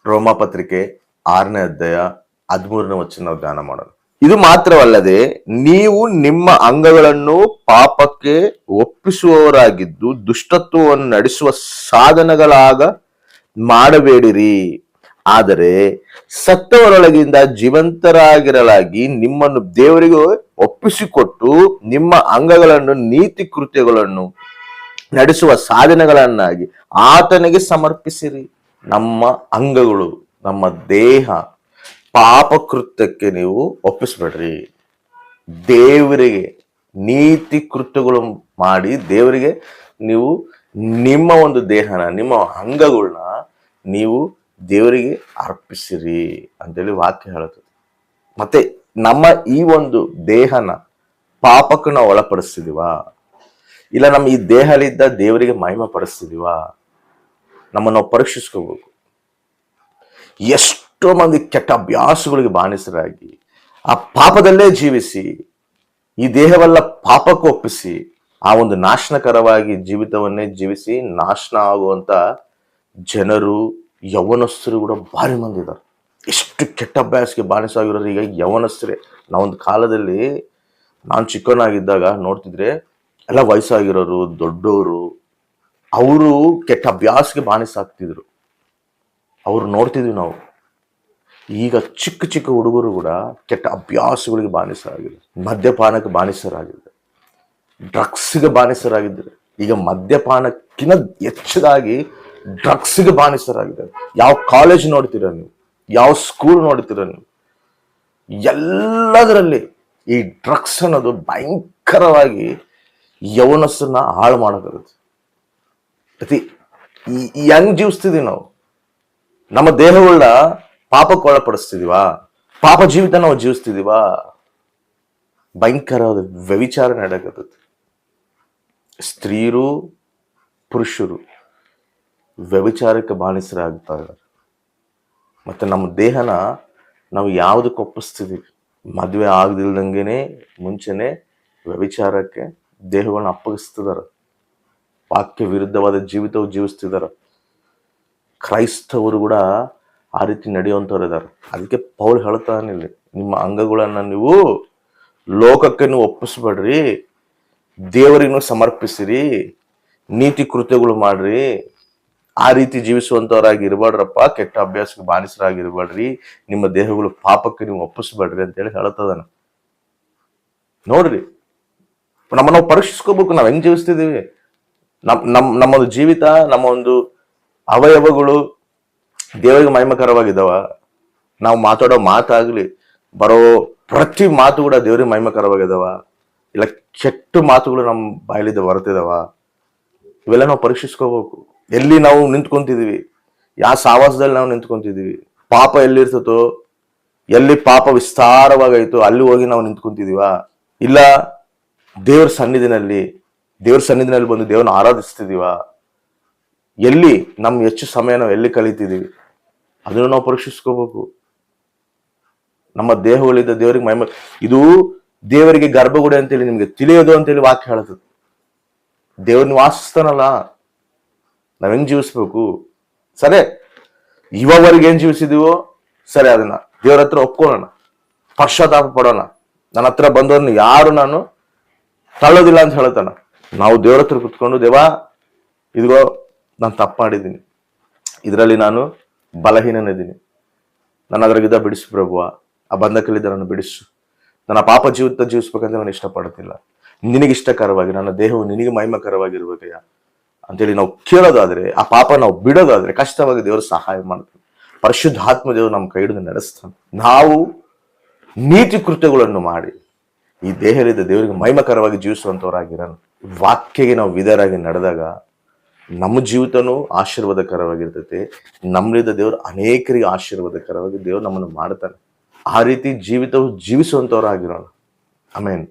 ರೋಮಾಪತ್ರಿಕೆ 6ನೇ ಅಧ್ಯಾಯ 13ನೇ ವಚನ ನಾವು ಧ್ಯಾನ ಮಾಡೋಣ. ಇದು ಮಾತ್ರವಲ್ಲದೆ ನೀವು ನಿಮ್ಮ ಅಂಗಗಳನ್ನು ಪಾಪಕ್ಕೆ ಒಪ್ಪಿಸುವವರಾಗಿದ್ದು ದುಷ್ಟತ್ವವನ್ನು ನಡೆಸುವ ಸಾಧನಗಳಾಗ ಮಾಡಬೇಡಿರಿ, ಆದರೆ ಸತ್ತವರೊಳಗಿಂದ ಜೀವಂತರಾಗಿರಲಾಗಿ ನಿಮ್ಮನ್ನು ದೇವರಿಗೆ ಒಪ್ಪಿಸಿಕೊಟ್ಟು ನಿಮ್ಮ ಅಂಗಗಳನ್ನು ನೀತಿ ಕೃತ್ಯಗಳನ್ನು ನಡೆಸುವ ಸಾಧನಗಳನ್ನಾಗಿ ಆತನಿಗೆ ಸಮರ್ಪಿಸಿರಿ. ನಮ್ಮ ಅಂಗಗಳು, ನಮ್ಮ ದೇಹ ಪಾಪ ಕೃತ್ಯಕ್ಕೆ ನೀವು ಒಪ್ಪಿಸ್ಬೇಡ್ರಿ. ದೇವರಿಗೆ ನೀತಿ ಕೃತ್ಯಗಳು ಮಾಡಿ ದೇವರಿಗೆ ನೀವು ನಿಮ್ಮ ಒಂದು ದೇಹನ, ನಿಮ್ಮ ಅಂಗಗಳನ್ನ ನೀವು ದೇವರಿಗೆ ಅರ್ಪಿಸಿರಿ ಅಂತೇಳಿ ವಾಕ್ಯ ಹೇಳುತ್ತದೆ. ಮತ್ತೆ ನಮ್ಮ ಈ ಒಂದು ದೇಹನ ಪಾಪಕ್ಕೆ ನಾವು ಒಳಪಡಿಸ್ತಿದೀವ, ಇಲ್ಲ ನಮ್ಮ ಈ ದೇಹಲಿದ್ದ ದೇವರಿಗೆ ಮಹಿಮೆ ಪಡಿಸ್ತಿದೀವ, ನಮ್ಮನ್ನು ನಾವು ಪರೀಕ್ಷಿಸ್ಕೋಬೇಕು. ಎಷ್ಟೋ ಮಂದಿ ಕೆಟ್ಟ ಅಭ್ಯಾಸಗಳಿಗೆ ಬಾನಿಸರಾಗಿ ಆ ಪಾಪದಲ್ಲೇ ಜೀವಿಸಿ ಈ ದೇಹವೆಲ್ಲ ಪಾಪಕ್ಕೆ ಒಪ್ಪಿಸಿ ಆ ಒಂದು ನಾಶನಕರವಾಗಿ ಜೀವಿತವನ್ನೇ ಜೀವಿಸಿ ನಾಶನ ಆಗುವಂತ ಜನರು, ಯೌವನಸ್ಥರು ಕೂಡ ಭಾರಿ ಮಂದಿ ಇದ್ದಾರೆ. ಎಷ್ಟು ಕೆಟ್ಟ ಅಭ್ಯಾಸಕ್ಕೆ ಬಾನಿಸಾಗಿರೋರು ಈಗ ಯೌವನಸ್ಥರೇ. ನಾವೊಂದು ಕಾಲದಲ್ಲಿ ನಾನು ಚಿಕ್ಕವನಾಗಿದ್ದಾಗ ನೋಡ್ತಿದ್ರೆ ಎಲ್ಲ ವಯಸ್ಸಾಗಿರೋರು, ದೊಡ್ಡವರು, ಅವರು ಕೆಟ್ಟ ಅಭ್ಯಾಸಕ್ಕೆ ಬಾನಿಸಾಗ್ತಿದ್ರು. ಅವ್ರು ನೋಡ್ತಿದ್ವಿ ನಾವು. ಈಗ ಚಿಕ್ಕ ಚಿಕ್ಕ ಹುಡುಗರು ಕೂಡ ಕೆಟ್ಟ ಅಭ್ಯಾಸಗಳಿಗೆ ಬಾನಿಸರಾಗಿದ್ದಾರೆ, ಮದ್ಯಪಾನಕ್ಕೆ ಬಾನಿಸರಾಗಿದ್ದಾರೆ, ಡ್ರಗ್ಸ್ಗೆ ಬಾನಿಸರಾಗಿದ್ದಾರೆ. ಈಗ ಮದ್ಯಪಾನಕ್ಕಿಂತ ಹೆಚ್ಚದಾಗಿ ಡ್ರಗ್ಸ್ಗೆ ಬಾನಿಸರಾಗಿದ್ದಾರೆ. ಯಾವ ಕಾಲೇಜ್ ನೋಡ್ತೀರ ನೀವು, ಯಾವ ಸ್ಕೂಲ್ ನೋಡ್ತೀರ ನೀವು, ಎಲ್ಲದರಲ್ಲಿ ಈ ಡ್ರಗ್ಸ್ ಅನ್ನೋದು ಭಯಂಕರವಾಗಿ ಯೌವನಸ್ಥರನ್ನ ಹಾಳು ಮಾಡೋಕ್ಕಾಗುತ್ತೆ. ಪ್ರತಿ ಹೆಂಗ್ ಜೀವಿಸ್ತಿದೀವಿ ನಾವು? ನಮ್ಮ ದೇಹಗಳನ್ನ ಪಾಪಕ್ಕೆ ಒಳಪಡಿಸ್ತಿದೀವ, ಪಾಪ ಜೀವಿತ ನಾವು ಜೀವಿಸ್ತಿದೀವ. ಭಯಂಕರವಾದ ವ್ಯಭಿಚಾರ ನಡೆಯಕತ್ತೈತಿ. ಸ್ತ್ರೀಯರು, ಪುರುಷರು ವ್ಯಭಿಚಾರಕ್ಕೆ ಬಾನಿಸರಾಗ್ತಾ ಇದ್ದಾರೆ. ಮತ್ತೆ ನಮ್ಮ ದೇಹನ ನಾವು ಯಾವುದಕ್ಕೆ ಒಪ್ಪಿಸ್ತಿದೀವಿ? ಮದುವೆ ಆಗದಿಲ್ದಂಗೆನೆ ಮುಂಚೆನೆ ವ್ಯಭಿಚಾರಕ್ಕೆ ದೇಹಗಳನ್ನ ಅಪ್ಪಗಿಸ್ತಿದಾರ, ವಾಕ್ಯ ವಿರುದ್ಧವಾದ ಜೀವಿತವು ಜೀವಿಸ್ತಿದಾರ. ಕ್ರೈಸ್ತವರು ಕೂಡ ಆ ರೀತಿ ನಡೆಯುವಂಥವ್ರು ಇದ್ದಾರೆ. ಅದಕ್ಕೆ ಪೌಲ್ ಹೇಳ್ತಾನಿಲ್ಲ, ನಿಮ್ಮ ಅಂಗಗಳನ್ನ ನೀವು ಲೋಕಕ್ಕೆ ನೀವು ಒಪ್ಪಿಸ್ಬೇಡ್ರಿ, ದೇವರಿಗೂ ಸಮರ್ಪಿಸಿರಿ, ನೀತಿ ಕೃತ್ಯಗಳು ಮಾಡ್ರಿ, ಆ ರೀತಿ ಜೀವಿಸುವಂತವರಾಗಿ ಇರಬೇಡ್ರಪ್ಪ, ಕೆಟ್ಟ ಅಭ್ಯಾಸಕ್ಕೆ ಬಾನಿಸರಾಗಿ ಇರಬೇಡ್ರಿ, ನಿಮ್ಮ ದೇಹಗಳು ಪಾಪಕ್ಕೆ ನೀವು ಒಪ್ಪಿಸ್ಬೇಡ್ರಿ ಅಂತೇಳಿ ಹೇಳ್ತದಾನ. ನೋಡ್ರಿ, ನಮ್ಮನ್ನು ನಾವು ಪರೀಕ್ಷಿಸ್ಕೋಬೇಕು, ನಾವ್ ಹೆಂಗ್ ಜೀವಿಸ್ತಿದೀವಿ. ನಮ್ಮೊಂದು ಜೀವಿತ, ನಮ್ಮ ಒಂದು ಅವಯವಗಳು ದೇವರಿಗೆ ಮಹಿಮಕರವಾಗಿದ್ದಾವ? ನಾವು ಮಾತಾಡೋ ಮಾತಾಗ್ಲಿ, ಬರೋ ಪ್ರತಿ ಮಾತು ಕೂಡ ದೇವರಿಗೆ ಮಹಿಮಕರವಾಗಿದ್ದಾವ? ಇಲ್ಲ ಕೆಟ್ಟ ಮಾತುಗಳು ನಮ್ಮ ಬಾಯಲ್ಲಿದ್ದ ಬರ್ತಿದಾವ? ಇವೆಲ್ಲ ನಾವು ಪರೀಕ್ಷಿಸ್ಕೋಬೇಕು. ಎಲ್ಲಿ ನಾವು ನಿಂತ್ಕೊಂತಿದೀವಿ, ಯಾವ ಸಾವಾಸದಲ್ಲಿ ನಾವು ನಿಂತ್ಕೊಂತಿದೀವಿ, ಪಾಪ ಎಲ್ಲಿರ್ತತೋ, ಎಲ್ಲಿ ಪಾಪ ವಿಸ್ತಾರವಾಗೈತೋ ಅಲ್ಲಿ ಹೋಗಿ ನಾವು ನಿಂತ್ಕೊಂತಿದೀವ? ಇಲ್ಲ ದೇವ್ರ ಸನ್ನಿಧಿನಲ್ಲಿ ಬಂದು ದೇವ್ರನ್ನ ಆರಾಧಿಸ್ತಿದೀವ? ಎಲ್ಲಿ ನಮ್ಮ ಹೆಚ್ಚು ಸಮಯ ನಾವು ಎಲ್ಲಿ ಕಳೀತಿದೀವಿ ಅದನ್ನು ನಾವು ಪರೀಕ್ಷಿಸ್ಕೋಬೇಕು. ನಮ್ಮ ದೇಹಗಳಿದ್ದ ದೇವರಿಗೆ ಮಹಿಮೆ, ಇದು ದೇವರಿಗೆ ಗರ್ಭಗುಡಿ ಅಂತೇಳಿ ನಿಮ್ಗೆ ತಿಳಿಯೋದು ಅಂತೇಳಿ ವಾಕ್ಯ ಹೇಳುತ್ತದೆ. ದೇವ್ರನ್ನ ವಾಸಿಸ್ತಾನಲ್ಲ, ನಾವ್ ಹೆಂಗ್ ಜೀವಿಸ್ಬೇಕು? ಸರಿ, ಇವವರೆಗೆ ಏನ್ ಜೀವಿಸಿದೀವೋ ಸರಿ, ಅದನ್ನ ದೇವ್ರ ಹತ್ರ ಒಪ್ಕೊಳ್ಳೋಣ, ಪಶ್ಚಾತ್ತಾಪ ಪಡೋಣ. ನನ್ನ ಹತ್ರ ಬಂದವ್ರನ್ನ ಯಾರು ನಾನು ತಳ್ಳೋದಿಲ್ಲ ಅಂತ ಹೇಳ್ತಾನ. ನಾವು ದೇವ್ರ ಹತ್ರ ಕುತ್ಕೊಂಡು, ದೇವಾ ಇದಿಗೋ ನಾನು ತಪ್ಪು ಮಾಡಿದ್ದೀನಿ, ಇದರಲ್ಲಿ ನಾನು ಬಲಹೀನನಿದ್ದೀನಿ, ನನ್ನ ಅದ್ರಾಗಿದ್ದ ಬಿಡಿಸು ಪ್ರಭುವ, ಆ ಬಂಧಕಲ್ಲಿದ್ದ ನಾನು ಬಿಡಿಸು, ನನ್ನ ಪಾಪ ಜೀವಿತ ಜೀವಿಸ್ಬೇಕಂತ ನಾನು ಇಷ್ಟಪಡ್ತಿಲ್ಲ, ನಿನಗಿಷ್ಟಕರವಾಗಿ ನನ್ನ ದೇಹವು ನಿನಗೆ ಮಹಿಮಕರವಾಗಿರ್ಬೇಕಯ್ಯ ಅಂತೇಳಿ ನಾವು ಕೇಳೋದಾದ್ರೆ, ಆ ಪಾಪ ನಾವು ಬಿಡೋದಾದ್ರೆ ಕಷ್ಟವಾಗಿ ದೇವರು ಸಹಾಯ ಮಾಡ್ತಾನೆ. ಪರಿಶುದ್ಧಾತ್ಮ ದೇವರು ನಮ್ಮ ಕೈ ಹಿಡಿದು ನಡೆಸ್ತಾನೆ. ನಾವು ನೀತಿ ಕೃತ್ಯಗಳನ್ನು ಮಾಡಿ ಈ ದೇಹದಿಂದ ದೇವರಿಗೆ ಮಹಿಮಕರವಾಗಿ ಜೀವಿಸುವಂತವರಾಗಿರೋಣ. ವಾಕ್ಯಗೆ ನಾವು ವಿಧೇಯರಾಗಿ ನಡೆದಾಗ ನಮ್ಮ ಜೀವಿತನೂ ಆಶೀರ್ವಾದಕರವಾಗಿರ್ತೈತೆ. ನಮ್ಮಿಂದ ದೇವರು ಅನೇಕರಿಗೆ ಆಶೀರ್ವಾದಕರವಾಗಿ ದೇವರು ನಮ್ಮನ್ನು ಮಾಡ್ತಾನೆ. ಆ ರೀತಿ ಜೀವಿತವು ಜೀವಿಸುವಂತವರಾಗಿರೋಣ. ಆಮೇನ್.